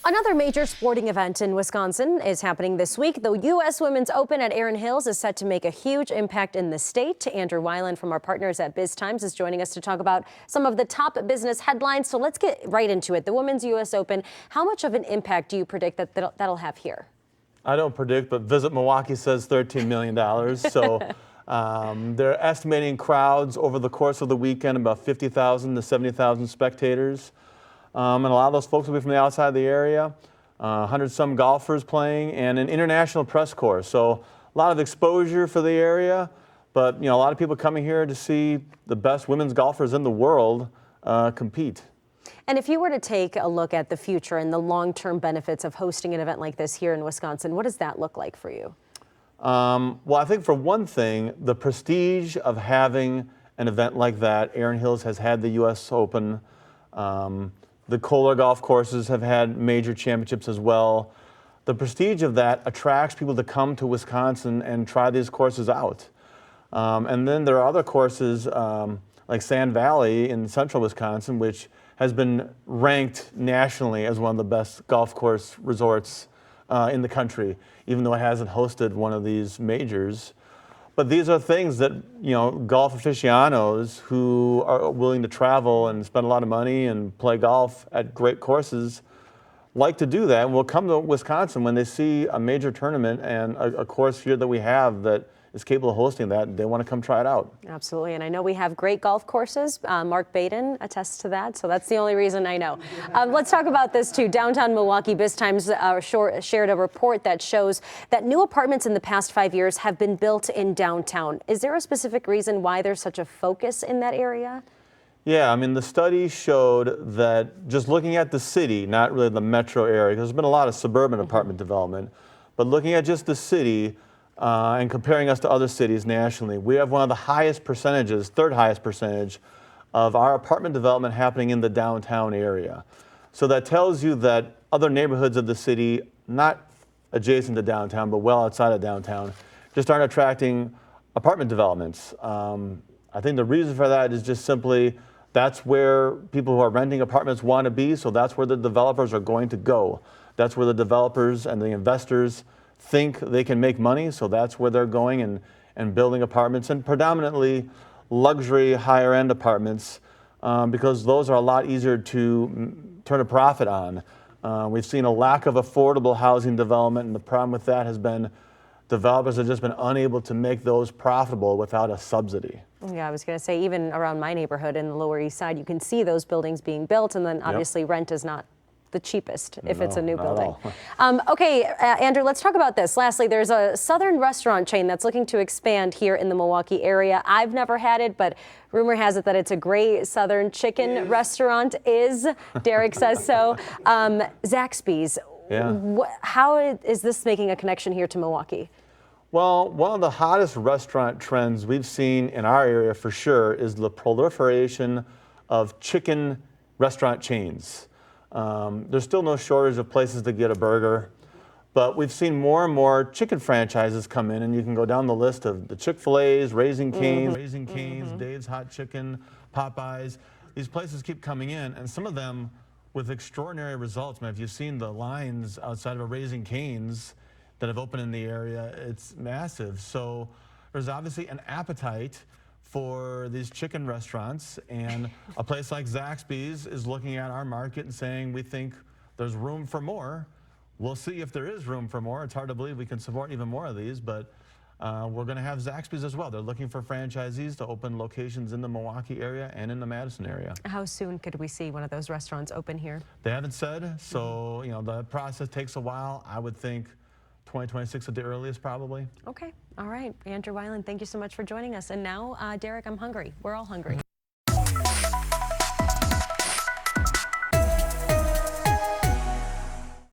Another major sporting event in Wisconsin is happening this week. The U.S. Women's Open at Erin Hills is set to make a huge impact in the state. Andrew Weiland from our partners at BizTimes is joining us to talk about some of the top business headlines. So let's get right into it. The Women's U.S. Open, how much of an impact do you predict that that'll have here? I don't predict, but Visit Milwaukee says $13 million. So they're estimating crowds over the course of the weekend, about 50,000 to 70,000 spectators. And a lot of those folks will be from the outside of the area, 100-some golfers playing, and an international press corps. So a lot of exposure for the area, but a lot of people coming here to see the best women's golfers in the world compete. And if you were to take a look at the future and the long-term benefits of hosting an event like this here in Wisconsin, what does that look like for you? Well, I think for one thing, the prestige of having an event like that. Erin Hills has had the U.S. Open. The Kohler golf courses have had major championships as well. The prestige of that attracts people to come to Wisconsin and try these courses out. And then there are other courses like Sand Valley in central Wisconsin, which has been ranked nationally as one of the best golf course resorts in the country, even though it hasn't hosted one of these majors. But these are things that, golf aficionados who are willing to travel and spend a lot of money and play golf at great courses like to do that and will come to Wisconsin when they see a major tournament and a course here that we have that is capable of hosting that. They want to come try it out. Absolutely. And I know we have great golf courses. Mark Baden attests to that. So that's the only reason I know. Let's talk about this too. Downtown Milwaukee, BizTimes shared a report that shows that new apartments in the past 5 years have been built in downtown. Is there a specific reason why there's such a focus in that area? Yeah, the study showed that just looking at the city, not really the metro area, because there's been a lot of suburban apartment development, but looking at just the city, and comparing us to other cities nationally, we have one of the highest percentages, third highest percentage, of our apartment development happening in the downtown area. So that tells you that other neighborhoods of the city, not adjacent to downtown, but well outside of downtown, just aren't attracting apartment developments. I think the reason for that is just simply that's where people who are renting apartments want to be, so that's where the developers are going to go. That's where the developers and the investors think they can make money, so that's where they're going and building apartments, and predominantly luxury higher-end apartments, because those are a lot easier to turn a profit on. We've seen a lack of affordable housing development, and the problem with that has been developers have just been unable to make those profitable without a subsidy. Yeah, I was going to say, even around my neighborhood in the Lower East Side, you can see those buildings being built, and then obviously rent is not the cheapest if it's a new building. Okay, Andrew, let's talk about this. Lastly, there's a southern restaurant chain that's looking to expand here in the Milwaukee area. I've never had it, but rumor has it that it's a great southern chicken restaurant. Derek says so. Zaxby's. Yeah. How is this making a connection here to Milwaukee? Well, one of the hottest restaurant trends we've seen in our area for sure is the proliferation of chicken restaurant chains. There's still no shortage of places to get a burger, but we've seen more and more chicken franchises come in, and you can go down the list of the Chick-fil-A's, Raising Cane's, Dave's Hot Chicken, Popeyes. These places keep coming in, and some of them with extraordinary results. If you've seen the lines outside of a Raising Cane's that have opened in the area, it's massive. So there's obviously an appetite for these chicken restaurants, and a place like Zaxby's is looking at our market and saying, we think there's room for more. We'll see if there is room for more. It's hard to believe we can support even more of these, but we're going to have Zaxby's as well. They're looking for franchisees to open locations in the Milwaukee area and in the Madison area. How soon could we see one of those restaurants open here? They haven't said, so the process takes a while. I would think 2026 at the earliest, probably. Okay. All right. Andrew Weiland, thank you so much for joining us. And now, Derek, I'm hungry. We're all hungry.